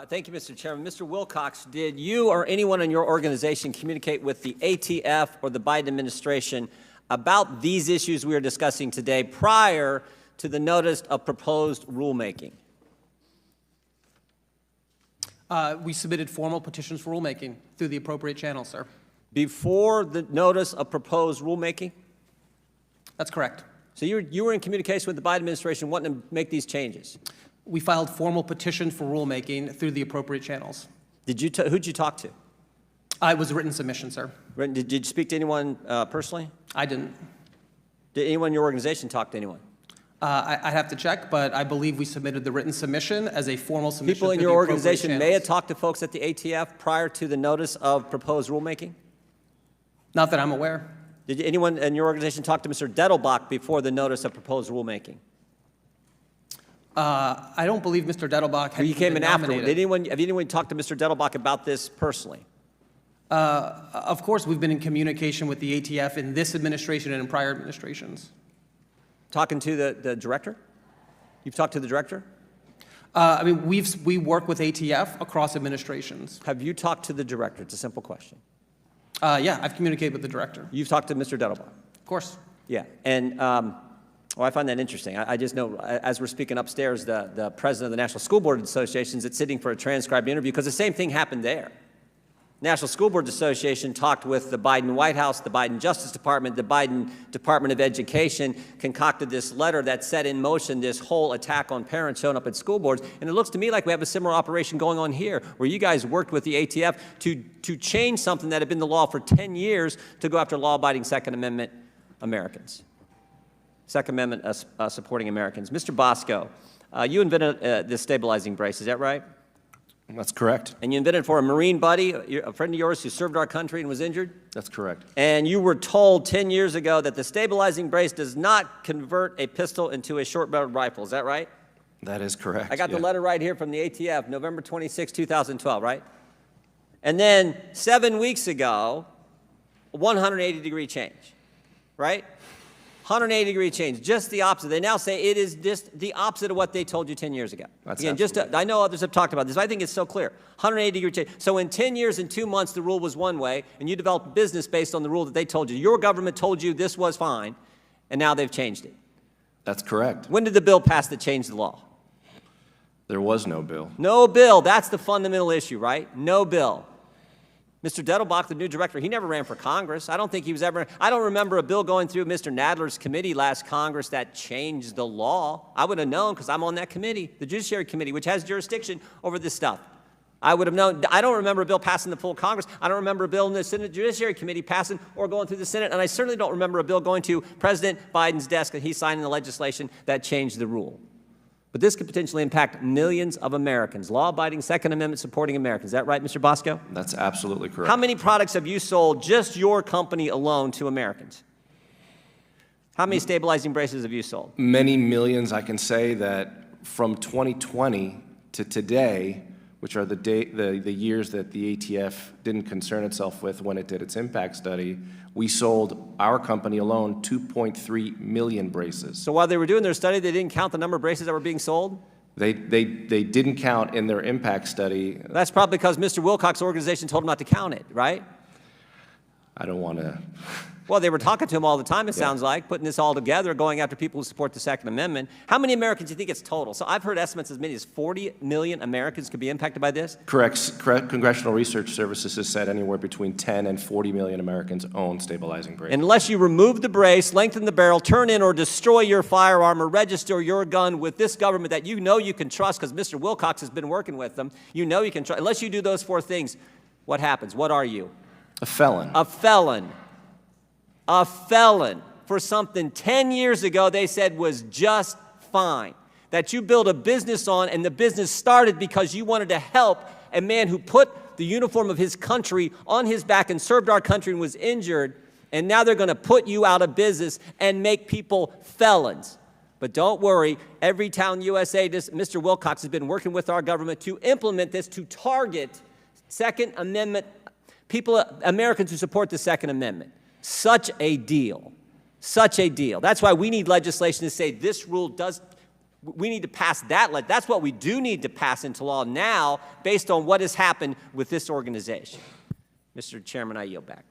Thank you, Mr. Chairman. Mr. Wilcox, did you or anyone in your organization communicate with the ATF or the Biden administration about these issues we are discussing today prior to the notice of proposed rulemaking? We submitted formal petitions for rulemaking through the appropriate channels, sir. Before the notice of proposed rulemaking? That's correct. So you were in communication with the Biden administration wanting to make these changes? We filed formal petitions for rulemaking through the appropriate channels. Who'd you talk to? It was a written submission, sir. Did you speak to anyone personally? I didn't. Did anyone in your organization talk to anyone? I'd have to check, but I believe we submitted the written submission as a formal submission. People in your organization may have talked to folks at the ATF prior to the notice of proposed rulemaking? Not that I'm aware. Did anyone in your organization talk to Mr. Dettelbach before the notice of proposed rulemaking? I don't believe Mr. Dettelbach had came in nominated. afterward. Have anyone talked to Mr. Dettelbach about this personally? Of course, we've been in communication with the ATF in this administration and in prior administrations. Talking to the director? You've talked to the director? I mean, we work with ATF across administrations. Have you talked to the director? It's a simple question. Yeah, I've communicated with the director. You've talked to Mr. Dettelbach? Of course. Yeah, and well, I find that interesting. I just know, as we're speaking upstairs, the president of the National School Board Association is sitting for a transcribed interview because the same thing happened there. National School Board Association talked with the Biden White House, the Biden Justice Department, the Biden Department of Education, concocted this letter that set in motion this whole attack on parents showing up at school boards. And it looks to me like we have a similar operation going on here, where you guys worked with the ATF to change something that had been the law for 10 years to go after law-abiding Second Amendment Americans. Second Amendment supporting Americans. Mr. Bosco, you invented this stabilizing brace, is that right? That's correct. And you invented it for a Marine buddy, a friend of yours who served our country and was injured? That's correct. And you were told 10 years ago that the stabilizing brace does not convert a pistol into a short-barreled rifle, is that right? That is correct. I got the letter right here from the ATF, November 26, 2012, right? And then 7 weeks ago, a 180-degree change, right? 180-degree change, just the opposite. They now say it is just the opposite of what they told you 10 years ago. That's Again, I know others have talked about this, but I think it's so clear. 180-degree change. So in 10 years and 2 months, the rule was one way, and you developed a business based on the rule that they told you. Your government told you this was fine, and now they've changed it. That's correct. When did the bill pass that changed the law? There was no bill. No bill. That's the fundamental issue, right? No bill. Mr. Dettelbach, the new director, he never ran for Congress. I don't think he was ever. I don't remember a bill going through Mr. Nadler's committee last Congress that changed the law. I would have known because I'm on that committee, the Judiciary Committee, which has jurisdiction over this stuff. I would have known. I don't remember a bill passing the full Congress. I don't remember a bill in the Senate Judiciary Committee passing or going through the Senate. And I certainly don't remember a bill going to President Biden's desk and he's signing the legislation that changed the rule. But this could potentially impact millions of Americans, law-abiding, Second Amendment-supporting Americans. Is that right, Mr. Bosco? That's absolutely correct. How many products have you sold, just your company alone, to Americans? How many stabilizing braces have you sold? Many millions. I can say that from 2020 to today, which are the years that the ATF didn't concern itself with when it did its impact study, we sold, our company alone, 2.3 million braces. So while they were doing their study, they didn't count the number of braces that were being sold? They didn't count in their impact study. That's probably because Mr. Wilcox's organization told them not to count it, right? I don't want to. Well, they were talking to him all the time, it sounds like, putting this all together, going after people who support the Second Amendment. How many Americans do you think it's total? So I've heard estimates as many as 40 million Americans could be impacted by this? Correct. Congressional Research Services has said anywhere between 10 and 40 million Americans own stabilizing braces. Unless you remove the brace, lengthen the barrel, turn in or destroy your firearm or register your gun with this government that you know you can trust because Mr. Wilcox has been working with them, you know you can trust. Unless you do those 4 things, what happens? What are you? A felon. A felon. A felon for something 10 years ago they said was just fine, that you built a business on, and the business started because you wanted to help a man who put the uniform of his country on his back and served our country and was injured, and now they're going to put you out of business and make people felons. But don't worry, Everytown USA, Mr. Wilcox has been working with our government to implement this to target Second Amendment people, Americans who support the Second Amendment. Such a deal. Such a deal. That's why we need legislation to say this rule We need to pass that. That's what we do need to pass into law now based on what has happened with this organization. Mr. Chairman, I yield back.